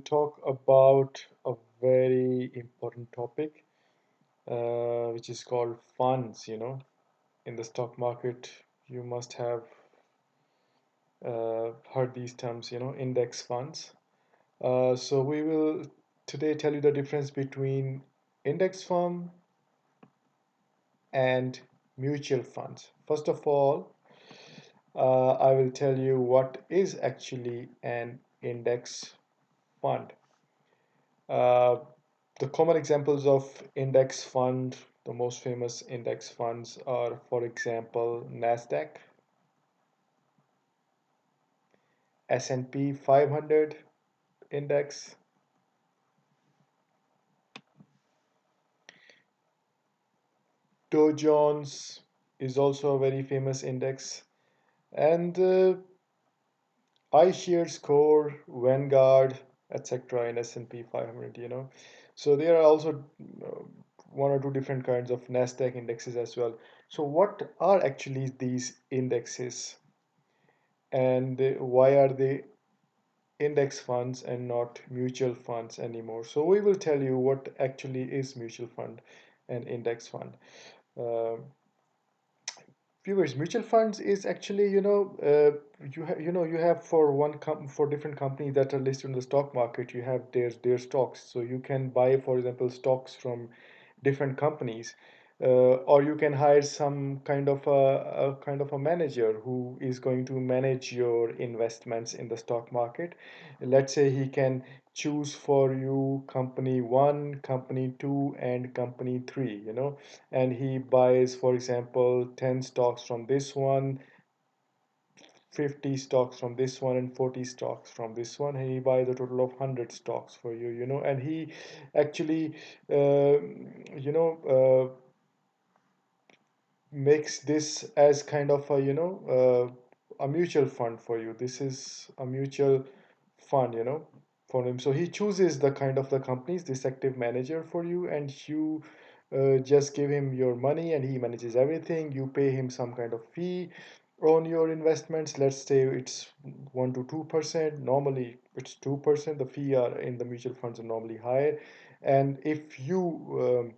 Talk about a very important topic, which is called funds. In the stock market, you must have heard these terms, index funds. So we will today tell you the difference between index fund and mutual funds. First of all, I will tell you what is actually an index fund. Uh, the common examples of index fund, the most famous index funds are, for example, Nasdaq, S&P 500 index, Dow Jones is also a very famous index, and iShares Core, Vanguard, etc. in S&P 500. So there are also one or two different kinds of Nasdaq indexes as well. So what are actually these indexes? And why are they index funds and not mutual funds anymore? So we will tell you what actually is mutual fund and index fund. Uh, Viewers, mutual funds is actually, you have for for different companies that are listed in the stock market, you have their stocks. So you can buy, for example, stocks from different companies, or you can hire some kind of a manager who is going to manage your investments in the stock market. Let's say he can choose for you company one, company two, and company three. And he buys, for example, 10 stocks from this one, 50 stocks from this one, and 40 stocks from this one. He buys a total of 100 stocks for you, and he actually uh, you know makes this as kind of a mutual fund for you. This is a mutual fund, for him. So he chooses the kind of the companies, this active manager for you, and you just give him your money and he manages everything. You pay him some kind of fee on your investments. Let's say it's 1 to 2%. Normally it's 2%. The fee are in the mutual funds are normally higher. And if you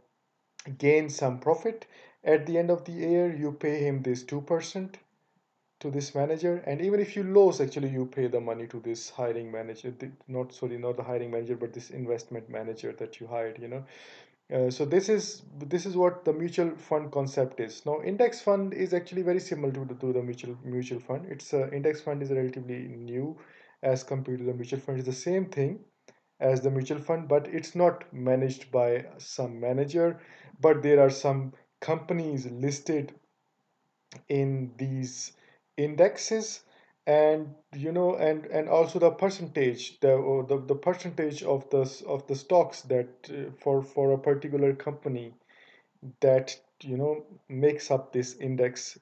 gain some profit at the end of the year, you pay him this 2% to this manager. And even if you lose, actually you pay the money to this hiring manager, not the hiring manager, but this investment manager that you hired. So this is what the mutual fund concept is. Now index fund is actually very similar to the mutual fund. Index fund is relatively new as compared to the mutual fund. It's the same thing as the mutual fund, but it's not managed by some manager, but there are some companies listed in these indexes. And and also the percentage, the percentage of the stocks that for a particular company that makes up this index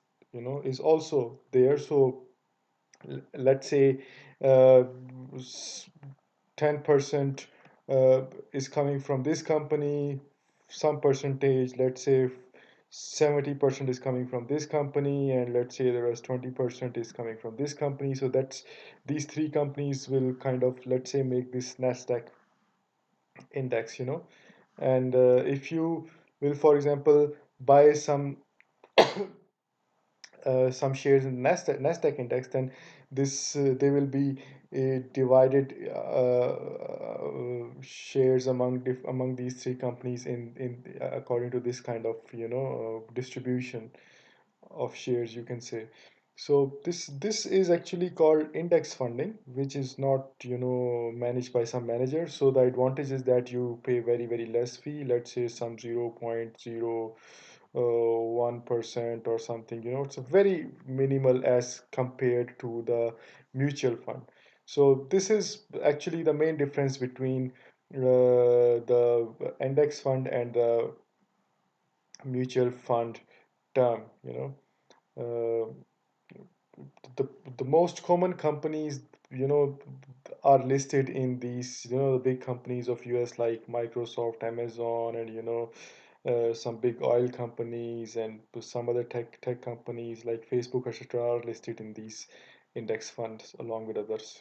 is also there. So let's say uh, 10% is coming from this company, some percentage, let's say 70% is coming from this company, and let's say the rest 20% is coming from this company. So that's these three companies will kind of, let's say, make this Nasdaq index. And if you will, for example, buy some shares in the Nasdaq index, then this they will be divided shares among these three companies in according to this kind of distribution of shares, you can say. So this is actually called index funding, which is not managed by some manager. So the advantage is that you pay very very less fee. Let's say some 0.01% or something. It's a very minimal as compared to the mutual fund. So this is actually the main difference between the index fund and the mutual fund term. Uh, the the most common companies you know are listed in these the big companies of US, like Microsoft, Amazon, and some big oil companies, and some other tech companies like Facebook, etc., are listed in these index funds along with others.